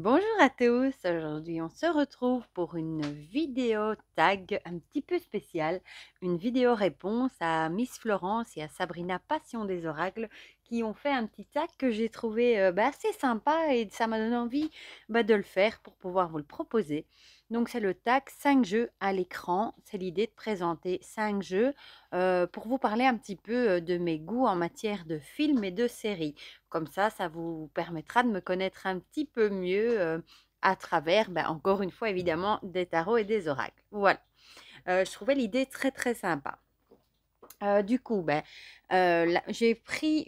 Bonjour à tous, aujourd'hui on se retrouve pour une vidéo tag un petit peu spéciale, une vidéo réponse à Miss Florence et à Sabrina Passion des Oracles qui ont fait un petit tag que j'ai trouvé assez sympa et ça m'a donné envie de le faire pour pouvoir vous le proposer. Donc c'est le tag 5 jeux à l'écran, c'est l'idée de présenter 5 jeux pour vous parler un petit peu de mes goûts en matière de films et de séries. Comme ça vous permettra de me connaître un petit peu mieux à travers, encore une fois, évidemment, des tarots et des oracles. Voilà. Je trouvais l'idée très, très sympa. Du coup, j'ai pris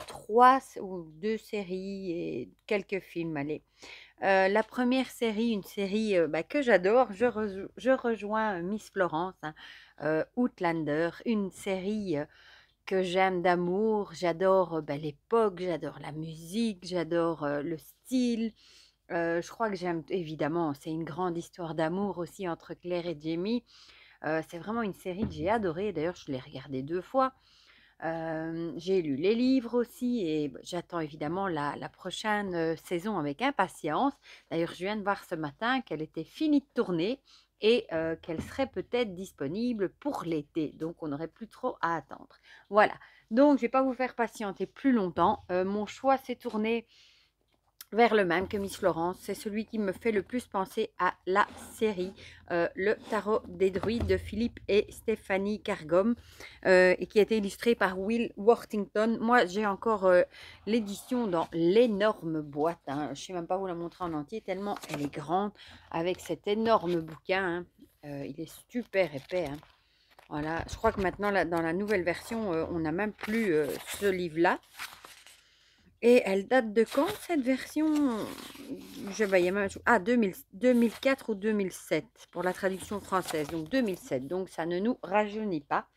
trois ou deux séries et quelques films. Allez. La première série, une série que j'adore, je rejoins Miss Florence, hein, Outlander, une série que j'aime d'amour. J'adore l'époque, j'adore la musique, j'adore le style. Je crois que j'aime, évidemment, c'est une grande histoire d'amour aussi entre Claire et Jamie. C'est vraiment une série que j'ai adorée. D'ailleurs, je l'ai regardée 2 fois. J'ai lu les livres aussi et j'attends évidemment la prochaine saison avec impatience. D'ailleurs, je viens de voir ce matin qu'elle était finie de tourner et qu'elle serait peut-être disponible pour l'été. Donc, on n'aurait plus trop à attendre. Voilà. Donc, je ne vais pas vous faire patienter plus longtemps. Mon choix s'est tourné vers le même que Miss Florence. C'est celui qui me fait le plus penser à la série, Le Tarot des Druides de Philippe et Stéphanie Cargom, et qui a été illustré par Will Worthington. Moi, j'ai encore l'édition dans l'énorme boîte, hein. Je ne sais même pas vous la montrer en entier, tellement elle est grande, avec cet énorme bouquin, hein. Il est super épais, hein. Voilà, je crois que maintenant, là, dans la nouvelle version, on n'a même plus ce livre-là. Et elle date de quand cette version? Je voyais même. Ah, 2004 ou 2007 pour la traduction française. Donc 2007. Donc ça ne nous rajeunit pas.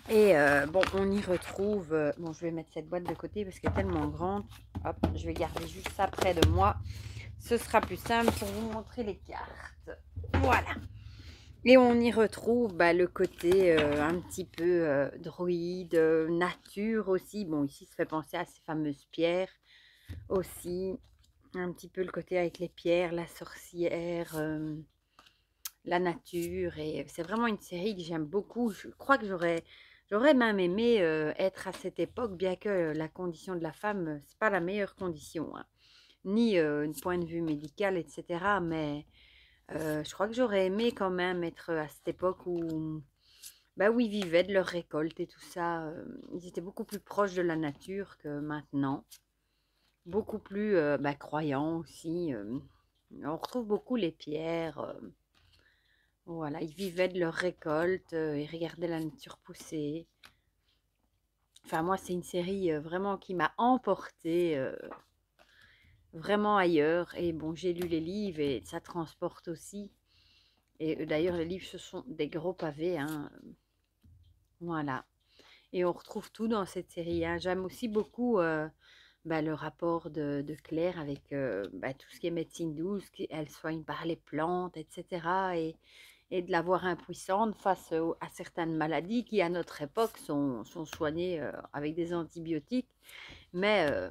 Et bon, on y retrouve. Bon, je vais mettre cette boîte de côté parce qu'elle est tellement grande. Hop, je vais garder juste ça près de moi. Ce sera plus simple pour vous montrer les cartes. Voilà. Et on y retrouve le côté un petit peu druide, nature aussi. Bon, ici, ça fait penser à ces fameuses pierres aussi. Un petit peu le côté avec les pierres, la sorcière, la nature. Et c'est vraiment une série que j'aime beaucoup. Je crois que j'aurais même aimé être à cette époque, bien que la condition de la femme, c'est pas la meilleure condition, hein. Ni un point de vue médical, etc. Mais je crois que j'aurais aimé quand même être à cette époque où ils vivaient de leur récolte et tout ça. Ils étaient beaucoup plus proches de la nature que maintenant. Beaucoup plus croyants aussi. On retrouve beaucoup les pierres. Voilà, ils vivaient de leur récolte, ils regardaient la nature pousser. Enfin, moi, c'est une série vraiment qui m'a emportée vraiment ailleurs. Et bon, j'ai lu les livres et ça transporte aussi. Et d'ailleurs, les livres, ce sont des gros pavés, hein. Voilà. Et on retrouve tout dans cette série, hein. J'aime aussi beaucoup le rapport de Claire avec tout ce qui est médecine douce, qu'elle soigne par les plantes, etc. Et de la voir impuissante face à certaines maladies qui, à notre époque, sont soignées avec des antibiotiques. Mais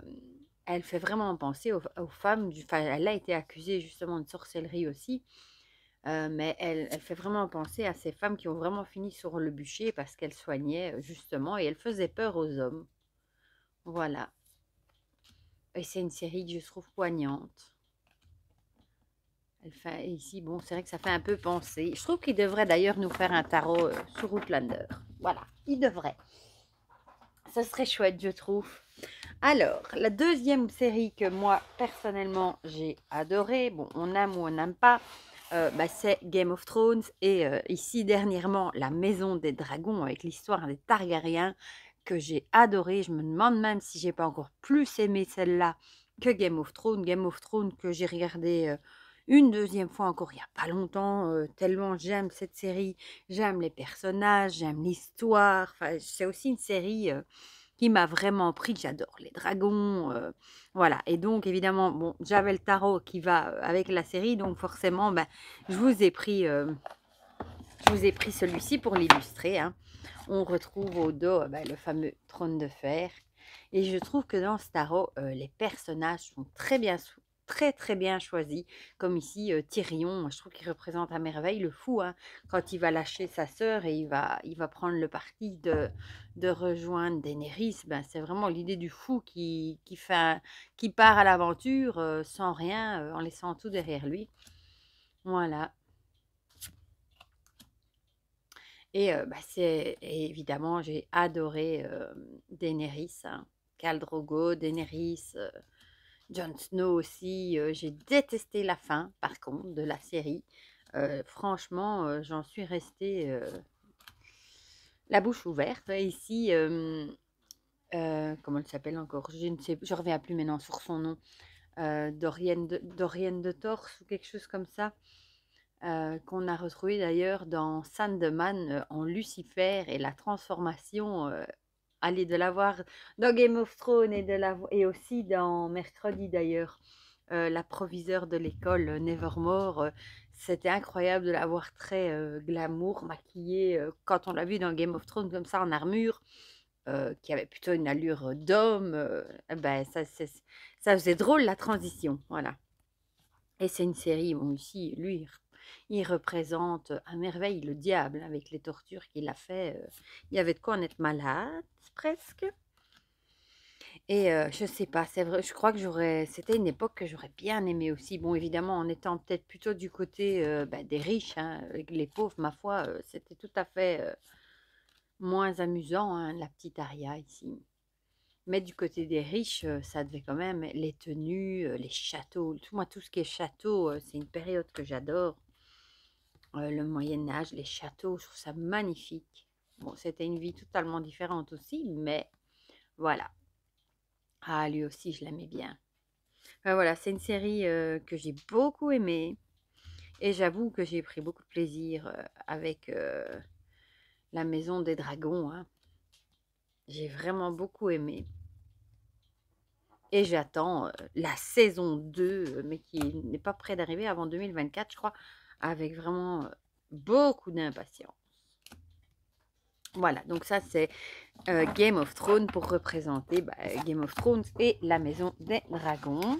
elle fait vraiment penser aux femmes. Elle a été accusée justement de sorcellerie aussi. Mais elle fait vraiment penser à ces femmes qui ont vraiment fini sur le bûcher parce qu'elles soignaient justement et elles faisaient peur aux hommes. Voilà. Et c'est une série que je trouve poignante. Elle fait, ici, bon, c'est vrai que ça fait un peu penser. Je trouve qu'il devrait d'ailleurs nous faire un tarot sur Outlander. Voilà, il devrait. Ça serait chouette, je trouve. Alors, la deuxième série que moi, personnellement, j'ai adorée, bon, on aime ou on n'aime pas, c'est Game of Thrones. Et ici, dernièrement, La Maison des Dragons, avec l'histoire des Targaryens, que j'ai adoré. Je me demande même si j'ai pas encore plus aimé celle-là que Game of Thrones. Game of Thrones que j'ai regardé une deuxième fois encore il n'y a pas longtemps, tellement j'aime cette série. J'aime les personnages, j'aime l'histoire. Enfin, c'est aussi une série qui m'a vraiment pris. J'adore les dragons. Voilà. Et donc, évidemment, bon, j'avais le tarot qui va avec la série. Donc, forcément, je vous ai pris, celui-ci pour l'illustrer, hein. On retrouve au dos le fameux trône de fer. Et je trouve que dans Starro, les personnages sont très très bien choisis. Comme ici, Tyrion, moi, je trouve qu'il représente à merveille le fou, hein, quand il va lâcher sa sœur et il va prendre le parti de rejoindre Daenerys. Ben, c'est vraiment l'idée du fou qui part à l'aventure sans rien, en laissant tout derrière lui. Voilà. Et évidemment, j'ai adoré Daenerys, hein. Khal Drogo, Daenerys, Jon Snow aussi. J'ai détesté la fin, par contre, de la série. Franchement, j'en suis restée la bouche ouverte. Et ici, comment elle s'appelle encore? Je ne sais, je reviens plus maintenant sur son nom. Dorienne de Torse ou quelque chose comme ça. Qu'on a retrouvé d'ailleurs dans Sandman en Lucifer et la transformation, allez, de l'avoir dans Game of Thrones et aussi dans Mercredi d'ailleurs, la proviseure de l'école Nevermore. C'était incroyable de la voir très glamour, maquillée, quand on l'a vu dans Game of Thrones comme ça en armure, qui avait plutôt une allure d'homme. Ben, ça faisait drôle la transition, voilà. Et c'est une série, bon, ici, lui, il représente à merveille le diable avec les tortures qu'il a fait. Il y avait de quoi en être malade, presque. Et je sais pas, c'est vrai, je crois que c'était une époque que j'aurais bien aimé aussi. Bon, évidemment, en étant peut-être plutôt du côté des riches, hein, les pauvres, ma foi, c'était tout à fait moins amusant, hein, la petite Aria ici. Mais du côté des riches, ça devait quand même, les tenues, les châteaux, moi tout ce qui est château, c'est une période que j'adore. Le Moyen Âge, les châteaux, je trouve ça magnifique. Bon, c'était une vie totalement différente aussi, mais voilà. Ah, lui aussi, je l'aimais bien. Enfin, voilà, c'est une série que j'ai beaucoup aimée. Et j'avoue que j'ai pris beaucoup de plaisir avec La Maison des Dragons, hein. J'ai vraiment beaucoup aimé. Et j'attends la saison 2, mais qui n'est pas près d'arriver avant 2024, je crois, avec vraiment beaucoup d'impatience. Voilà, donc ça c'est Game of Thrones pour représenter Game of Thrones et la Maison des Dragons.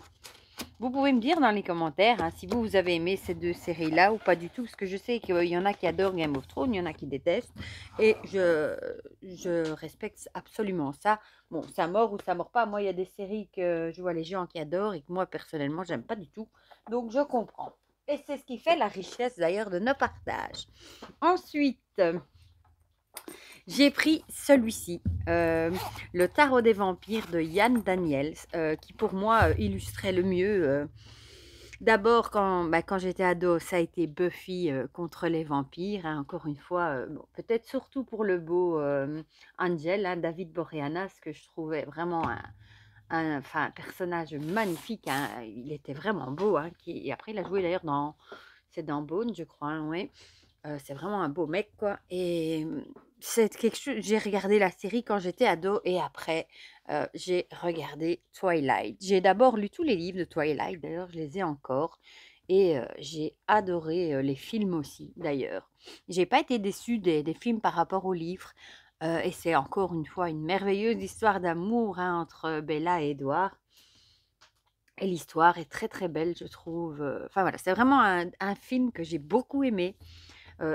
Vous pouvez me dire dans les commentaires, hein, si vous avez aimé ces deux séries-là ou pas du tout, parce que je sais qu'il y en a qui adorent Game of Thrones, il y en a qui détestent, et je respecte absolument ça. Bon, ça mord ou ça mord pas. Moi, il y a des séries que je vois les gens qui adorent et que moi, personnellement, j'aime pas du tout. Donc, je comprends. Et c'est ce qui fait la richesse d'ailleurs de nos partages. Ensuite, j'ai pris celui-ci, le Tarot des vampires de Yann Daniels, qui pour moi illustrait le mieux. D'abord, quand j'étais ado, ça a été Buffy contre les vampires, hein, encore une fois, bon, peut-être surtout pour le beau Angel, hein, David Boreanaz, que je trouvais vraiment un personnage magnifique, hein. Il était vraiment beau, hein, et après il a joué d'ailleurs c'est dans Bone, je crois, hein, ouais. C'est vraiment un beau mec, quoi. Et c'est quelque chose. J'ai regardé la série quand j'étais ado et après, j'ai regardé Twilight. J'ai d'abord lu tous les livres de Twilight, d'ailleurs, je les ai encore. Et j'ai adoré les films aussi, d'ailleurs. J'ai pas été déçue des films par rapport aux livres. Et c'est encore une fois une merveilleuse histoire d'amour, hein, entre Bella et Edward. Et l'histoire est très très belle, je trouve. Enfin voilà, c'est vraiment un film que j'ai beaucoup aimé.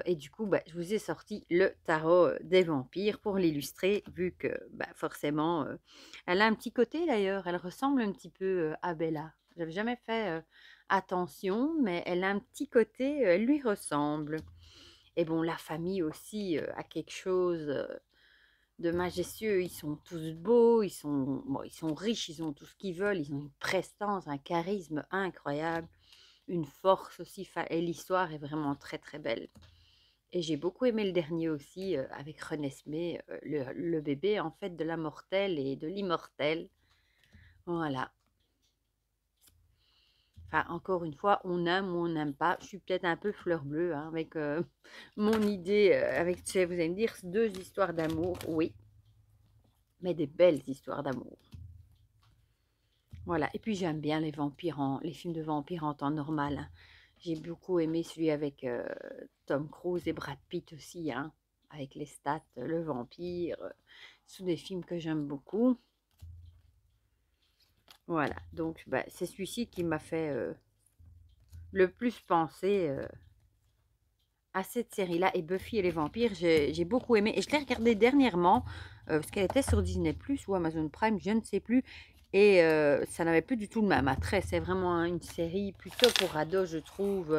Et du coup, je vous ai sorti le tarot des vampires pour l'illustrer, vu que forcément, elle a un petit côté d'ailleurs, elle ressemble un petit peu à Bella. J'avais jamais fait attention, mais elle a un petit côté, elle lui ressemble. Et bon, la famille aussi a quelque chose de majestueux. Ils sont tous beaux, ils sont riches, ils ont tout ce qu'ils veulent, ils ont une prestance, un charisme incroyable, une force aussi. Et l'histoire est vraiment très très belle. Et j'ai beaucoup aimé le dernier aussi, avec Renesmee, le bébé en fait de la mortelle et de l'immortel. Voilà. Enfin, encore une fois, on aime ou on n'aime pas. Je suis peut-être un peu fleur bleue, hein, avec mon idée, avec, vous allez me dire, deux histoires d'amour, oui, mais des belles histoires d'amour. Voilà. Et puis j'aime bien les films de vampires en temps normal, hein. J'ai beaucoup aimé celui avec Tom Cruise et Brad Pitt aussi, hein, avec les stats, le vampire. Ce sont des films que j'aime beaucoup. Voilà, donc bah, c'est celui-ci qui m'a fait le plus penser à cette série-là. Et Buffy et les vampires, j'ai beaucoup aimé. Et je l'ai regardé dernièrement, parce qu'elle était sur Disney Plus ou Amazon Prime, je ne sais plus. Et ça n'avait plus du tout le même attrait. C'est vraiment une série plutôt pour ados, je trouve.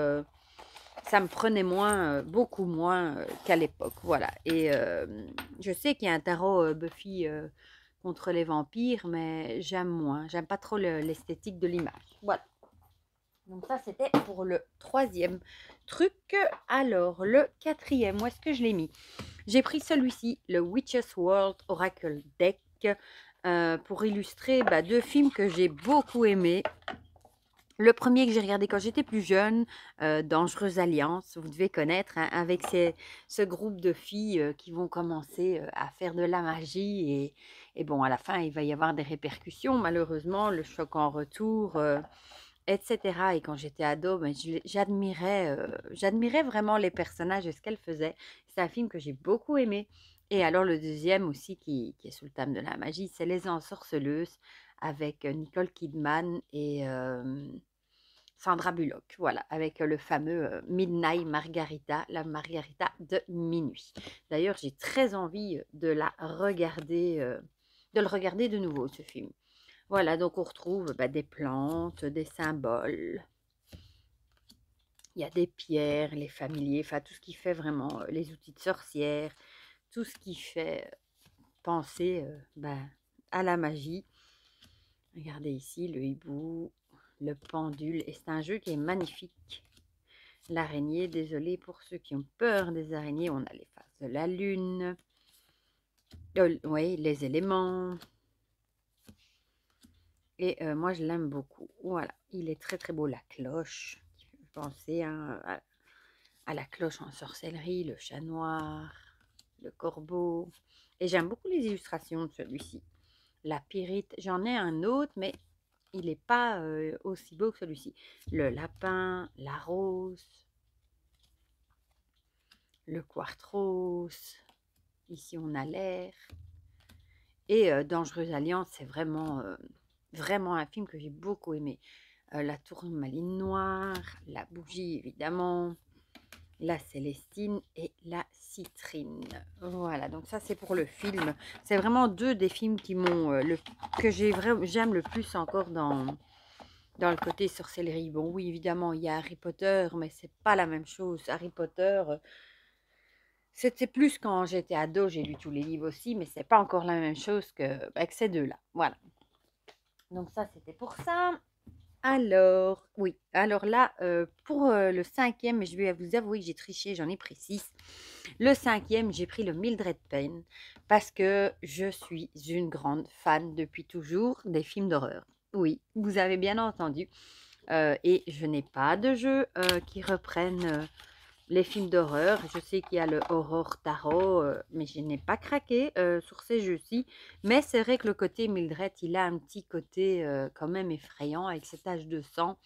Ça me prenait moins, beaucoup moins qu'à l'époque. Voilà. Et je sais qu'il y a un tarot Buffy contre les vampires, mais j'aime moins. J'aime pas trop l'esthétique de l'image. Voilà. Donc ça, c'était pour le troisième truc. Alors, le quatrième, où est-ce que je l'ai mis? J'ai pris celui-ci, le Witch's World Oracle Deck, pour illustrer deux films que j'ai beaucoup aimés. Le premier que j'ai regardé quand j'étais plus jeune, Dangereuse Alliance, vous devez connaître, hein, avec ce groupe de filles qui vont commencer à faire de la magie. Et bon, à la fin, il va y avoir des répercussions, malheureusement, le choc en retour, etc. Et quand j'étais ado, ben, j'admirais vraiment les personnages et ce qu'elles faisaient. C'est un film que j'ai beaucoup aimé. Et alors le deuxième aussi qui est sous le thème de la magie, c'est Les Ensorceleuses avec Nicole Kidman et Sandra Bullock. Voilà, avec le fameux Midnight Margarita, la Margarita de minuit. D'ailleurs, j'ai très envie de le regarder de nouveau, ce film. Voilà, donc on retrouve des plantes, des symboles. Il y a des pierres, les familiers, enfin tout ce qui fait vraiment les outils de sorcière, tout ce qui fait penser à la magie. Regardez ici le hibou, le pendule, et c'est un jeu qui est magnifique. L'araignée, désolé pour ceux qui ont peur des araignées, on a les phases de la lune, oui, les éléments. Et moi, je l'aime beaucoup. Voilà, il est très très beau. La cloche, qui fait penser à la cloche en sorcellerie, le chat noir, le corbeau. Et j'aime beaucoup les illustrations de celui-ci. La pyrite, j'en ai un autre, mais il n'est pas aussi beau que celui-ci. Le lapin, la rose, le quartros. Ici, on a l'air. Et Dangereuse Alliance, c'est vraiment un film que j'ai beaucoup aimé. La tourmaline noire, la bougie évidemment, la Célestine et la citrine. Voilà, donc ça c'est pour le film. C'est vraiment deux des films qui m'ont que j'aime le plus encore dans le côté sorcellerie. Bon, oui, évidemment, il y a Harry Potter, mais c'est pas la même chose. Harry Potter, c'était plus quand j'étais ado, j'ai lu tous les livres aussi, mais c'est pas encore la même chose que ces deux-là. Voilà. Donc ça, c'était pour ça. Alors, oui, alors là, pour le cinquième, je vais vous avouer que j'ai triché, j'en ai pris 6. Le cinquième, j'ai pris le Mildred Payne parce que je suis une grande fan depuis toujours des films d'horreur. Oui, vous avez bien entendu. Et je n'ai pas de jeux qui reprennent les films d'horreur. Je sais qu'il y a le Horror Tarot, mais je n'ai pas craqué sur ces jeux-ci. Mais c'est vrai que le côté Mildred, il a un petit côté quand même effrayant avec ses taches de sang.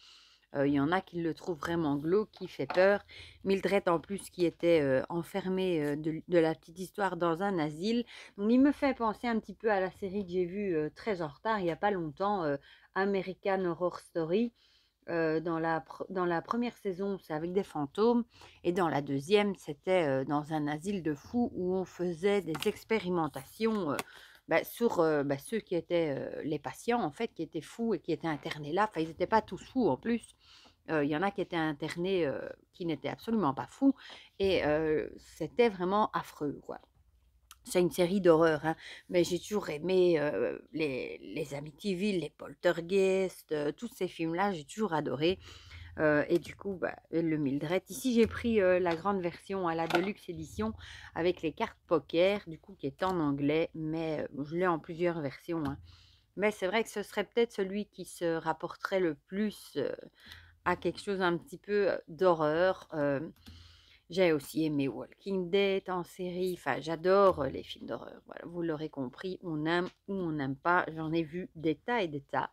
Il y en a qui le trouvent vraiment glauque, qui fait peur. Mildred, en plus, qui était enfermée de la petite histoire dans un asile. Donc, il me fait penser un petit peu à la série que j'ai vue très en retard, il n'y a pas longtemps, American Horror Story. Dans la première saison, c'est avec des fantômes. Et dans la deuxième, c'était dans un asile de fous où on faisait des expérimentations sur ceux qui étaient les patients, en fait, qui étaient fous et qui étaient internés là. Enfin, ils n'étaient pas tous fous en plus. Il y en a qui étaient internés qui n'étaient absolument pas fous. Et c'était vraiment affreux, quoi. C'est une série d'horreur, hein, mais j'ai toujours aimé les Amityville, les Poltergeist, tous ces films-là, j'ai toujours adoré. Et du coup, le Mildred. Ici, j'ai pris la grande version à la Deluxe édition avec les cartes poker, du coup, qui est en anglais, mais je l'ai en plusieurs versions, hein. Mais c'est vrai que ce serait peut-être celui qui se rapporterait le plus à quelque chose un petit peu d'horreur. J'ai aussi aimé Walking Dead en série. Enfin, j'adore les films d'horreur. Voilà, vous l'aurez compris, on aime ou on n'aime pas. J'en ai vu des tas et des tas.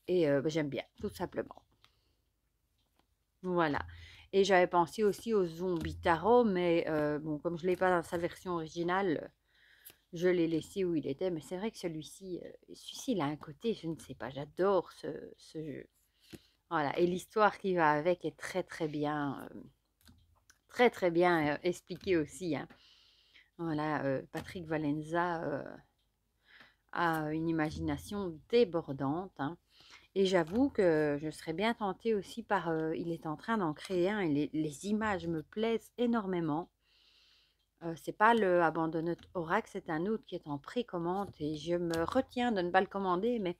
Et j'aime bien, tout simplement. Voilà. Et j'avais pensé aussi au Zombie Tarot, mais bon, comme je ne l'ai pas dans sa version originale, je l'ai laissé où il était. Mais c'est vrai que celui-ci, il a un côté, je ne sais pas, j'adore ce jeu. Voilà, et l'histoire qui va avec est très bien expliquée aussi, hein. Voilà, Patrick Valenza a une imagination débordante, hein. Et j'avoue que je serais bien tentée aussi par... il est en train d'en créer un et les images me plaisent énormément. C'est pas le Abandonned Oracle, c'est un autre qui est en précommande et je me retiens de ne pas le commander, mais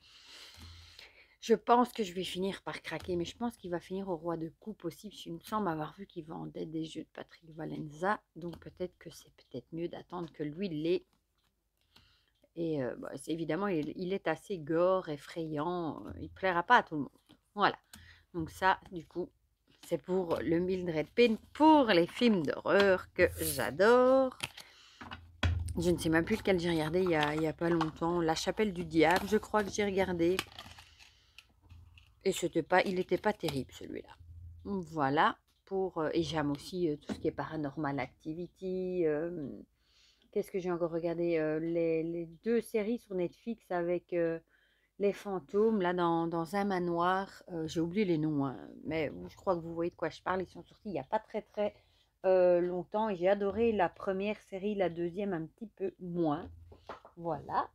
je pense que je vais finir par craquer. Mais je pense qu'il va finir au Roi de Coupe aussi, parce qu'il me semble avoir vu qu'il vendait des jeux de Patrick Valenza. Donc peut-être que c'est peut-être mieux d'attendre que lui l'ait. Et bah, évidemment, il est assez gore, effrayant. Il ne plaira pas à tout le monde. Voilà. Donc ça, du coup, c'est pour le Mildred Payne, pour les films d'horreur que j'adore. Je ne sais même plus lequel j'ai regardé il y a pas longtemps. La Chapelle du Diable, je crois que j'ai regardé. Et il n'était pas terrible celui-là. Voilà. Et j'aime aussi tout ce qui est Paranormal Activity. Qu'est-ce que j'ai encore regardé les deux séries sur Netflix avec les fantômes, là, dans un manoir. J'ai oublié les noms, hein, mais je crois que vous voyez de quoi je parle. Ils sont sortis il n'y a pas très longtemps. Et j'ai adoré la première série, la deuxième un petit peu moins. Voilà.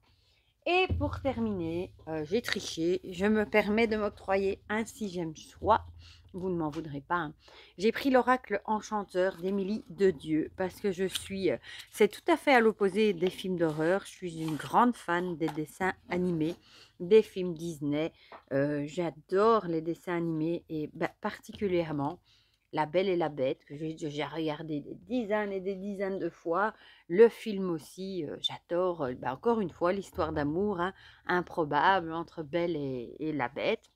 Et pour terminer, j'ai triché. Je me permets de m'octroyer un sixième choix. Vous ne m'en voudrez pas, hein. J'ai pris l'oracle enchanteur d'Émilie de Dieu parce que c'est tout à fait à l'opposé des films d'horreur. Je suis une grande fan des dessins animés, des films Disney. J'adore les dessins animés et particulièrement La Belle et la Bête, que j'ai regardé des dizaines et des dizaines de fois. Le film aussi, j'adore, encore une fois, l'histoire d'amour, hein, improbable entre Belle et la Bête.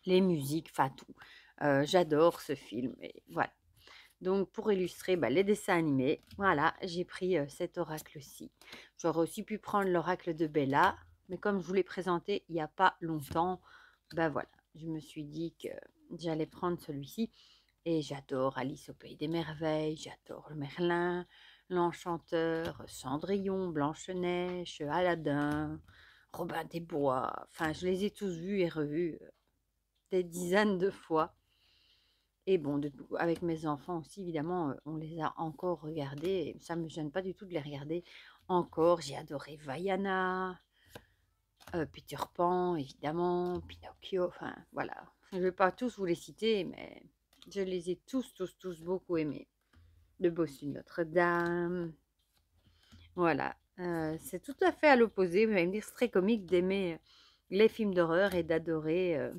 Les musiques, enfin tout. J'adore ce film. Et voilà. Donc, pour illustrer les dessins animés, voilà, j'ai pris cet oracle-ci. J'aurais aussi pu prendre l'oracle de Bella, mais comme je vous l'ai présenté il n'y a pas longtemps, voilà, je me suis dit que j'allais prendre celui-ci. Et j'adore Alice au Pays des Merveilles, j'adore le Merlin, l'Enchanteur, Cendrillon, Blanche-Neige, Aladdin, Robin des Bois. Enfin, je les ai tous vus et revus des dizaines de fois. Et bon, avec mes enfants aussi, évidemment, on les a encore regardés. Et ça ne me gêne pas du tout de les regarder encore. J'ai adoré Vaiana, Peter Pan, évidemment, Pinocchio. Enfin, voilà. Je ne vais pas tous vous les citer, mais je les ai tous beaucoup aimés. Le Bossu de Notre-Dame. Voilà. C'est tout à fait à l'opposé. Vous allez me dire, c'est très comique d'aimer les films d'horreur et d'adorer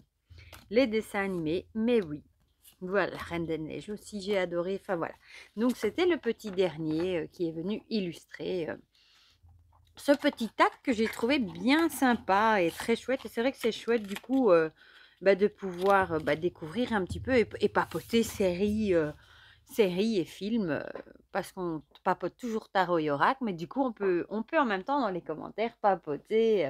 les dessins animés. Mais oui. Voilà, Reine des Neiges aussi, j'ai adoré. Enfin voilà. Donc c'était le petit dernier qui est venu illustrer ce petit acte que j'ai trouvé bien sympa et très chouette. Et c'est vrai que c'est chouette du coup de pouvoir découvrir un petit peu et papoter séries et films parce qu'on papote toujours tarot et oracle, mais du coup on peut en même temps dans les commentaires papoter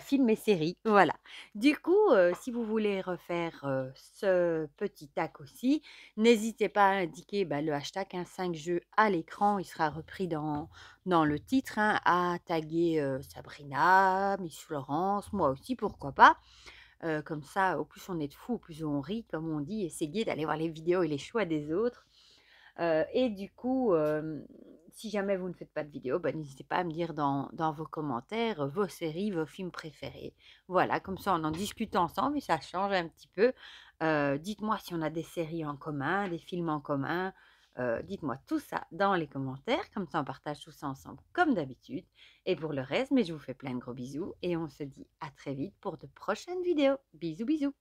films et séries. Voilà. Du coup, si vous voulez refaire ce petit tag aussi, n'hésitez pas à indiquer le hashtag 5 jeux à l'écran. Il sera repris dans le titre, hein, à taguer Sabrina, Miss Florence, moi aussi, pourquoi pas. Comme ça, au plus on est de fous, au plus on rit, comme on dit. Essayez d'aller voir les vidéos et les choix des autres. Et du coup, si jamais vous ne faites pas de vidéo, n'hésitez pas à me dire dans vos commentaires vos séries, vos films préférés. Voilà, comme ça on en discute ensemble et ça change un petit peu. Dites-moi si on a des séries en commun, des films en commun. Dites-moi tout ça dans les commentaires, comme ça on partage tout ça ensemble comme d'habitude. Et pour le reste, je vous fais plein de gros bisous et on se dit à très vite pour de prochaines vidéos. Bisous bisous.